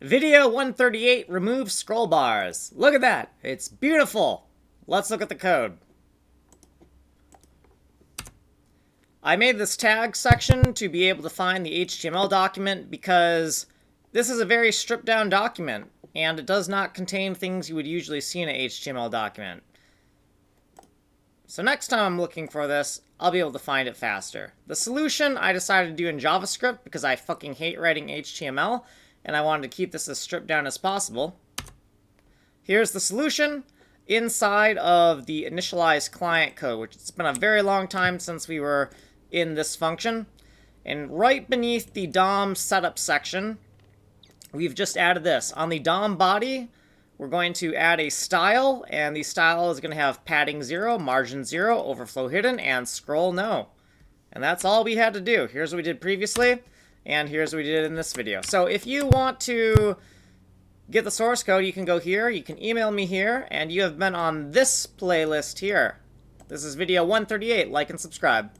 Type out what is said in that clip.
Video 138 removes scroll bars. Look at that. It's beautiful. Let's look at the code. I made this tag section to be able to find the HTML document because this is a very stripped down document and it does not contain things you would usually see in an HTML document. So next time I'm looking for this, I'll be able to find it faster. The solution I decided to do in JavaScript because I fucking hate writing HTML and I wanted to keep this as stripped down as possible. Here's the solution inside of the initialized client code, which it's been a very long time since we were in this function. And right beneath the DOM setup section, we've just added this. On the DOM body, we're going to add a style, and the style is going to have padding 0, margin 0, overflow hidden, and scroll no. And that's all we had to do. Here's what we did previously, and here's what we did in this video. So if you want to get the source code, you can go here, you can email me here, and you have been on this playlist here. This is video 138. Like and subscribe.